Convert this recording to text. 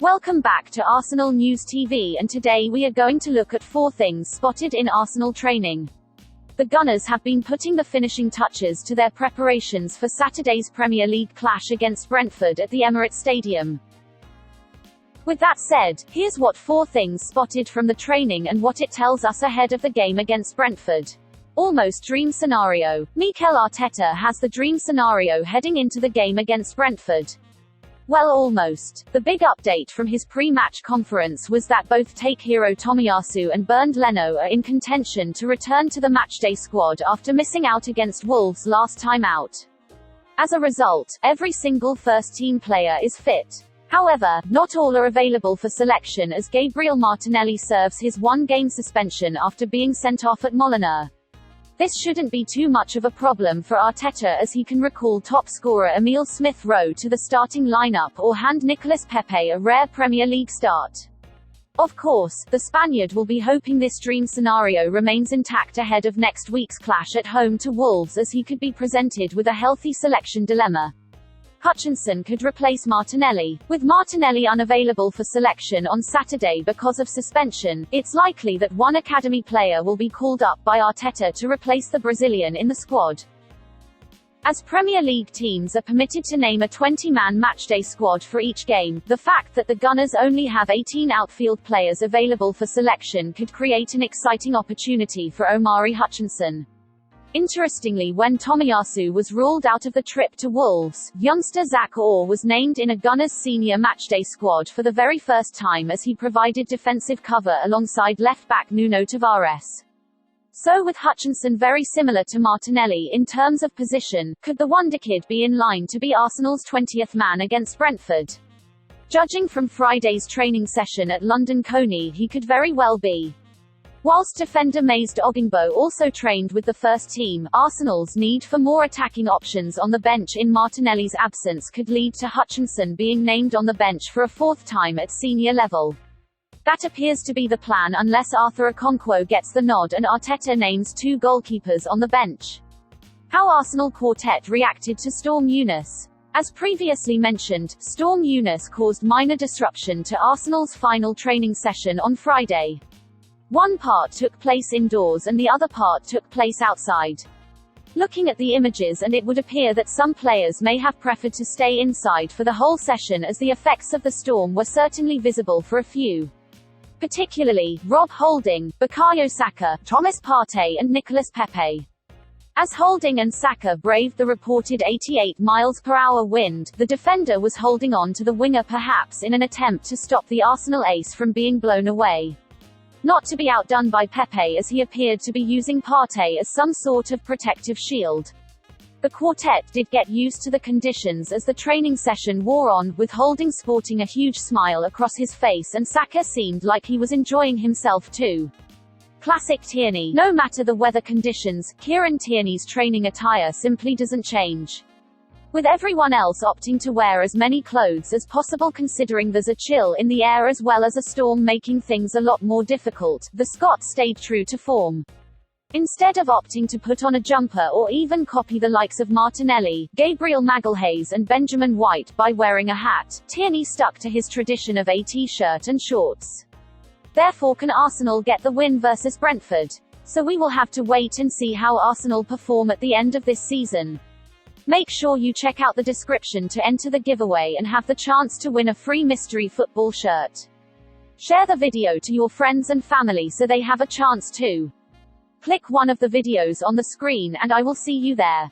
Welcome back to Arsenal News TV, and today we are going to look at 4 things spotted in Arsenal training. The Gunners have been putting the finishing touches to their preparations for Saturday's Premier League clash against Brentford at the Emirates Stadium. With that said, here's what 4 things spotted from the training and what it tells us ahead of the game against Brentford. Almost dream scenario. Mikel Arteta has the dream scenario heading into the game against Brentford. Well, almost. The big update from his pre-match conference was that both Takehiro Tomiyasu and Bernd Leno are in contention to return to the matchday squad after missing out against Wolves last time out. As a result, every single first-team player is fit. However, not all are available for selection as Gabriel Martinelli serves his 1-game suspension after being sent off at Molineux. This shouldn't be too much of a problem for Arteta as he can recall top scorer Emile Smith-Rowe to the starting lineup or hand Nicolas Pepe a rare Premier League start. Of course, the Spaniard will be hoping this dream scenario remains intact ahead of next week's clash at home to Wolves, as he could be presented with a healthy selection dilemma. Hutchinson could replace Martinelli. With Martinelli unavailable for selection on Saturday because of suspension, it's likely that one academy player will be called up by Arteta to replace the Brazilian in the squad. As Premier League teams are permitted to name a 20-man matchday squad for each game, the fact that the Gunners only have 18 outfield players available for selection could create an exciting opportunity for Omari Hutchinson. Interestingly, when Tomiyasu was ruled out of the trip to Wolves, youngster Zach Orr was named in a Gunners senior matchday squad for the very first time as he provided defensive cover alongside left-back Nuno Tavares. So with Hutchinson very similar to Martinelli in terms of position, could the wonderkid be in line to be Arsenal's 20th man against Brentford? Judging from Friday's training session at London Coney, he could very well be. Whilst defender Maysd Ogingbo also trained with the first team, Arsenal's need for more attacking options on the bench in Martinelli's absence could lead to Hutchinson being named on the bench for a 4th time at senior level. That appears to be the plan unless Arthur Okonkwo gets the nod and Arteta names 2 goalkeepers on the bench. How Arsenal quartet reacted to Storm Eunice. As previously mentioned, Storm Eunice caused minor disruption to Arsenal's final training session on Friday. One part took place indoors and the other part took place outside. Looking at the images, and it would appear that some players may have preferred to stay inside for the whole session as the effects of the storm were certainly visible for a few. Particularly, Rob Holding, Bukayo Saka, Thomas Partey and Nicolas Pepe. As Holding and Saka braved the reported 88 mph wind, the defender was holding on to the winger perhaps in an attempt to stop the Arsenal ace from being blown away. Not to be outdone by Pepe as he appeared to be using Partey as some sort of protective shield. The quartet did get used to the conditions as the training session wore on, with Holding sporting a huge smile across his face and Saka seemed like he was enjoying himself too. Classic Tierney. No matter the weather conditions, Kieran Tierney's training attire simply doesn't change. With everyone else opting to wear as many clothes as possible considering there's a chill in the air as well as a storm making things a lot more difficult, the Scot stayed true to form. Instead of opting to put on a jumper or even copy the likes of Martinelli, Gabriel Magalhaes and Benjamin White by wearing a hat, Tierney stuck to his tradition of a t-shirt and shorts. Therefore, can Arsenal get the win versus Brentford? So we will have to wait and see how Arsenal perform at the end of this season. Make sure you check out the description to enter the giveaway and have the chance to win a free mystery football shirt. Share the video to your friends and family so they have a chance too. Click one of the videos on the screen and I will see you there.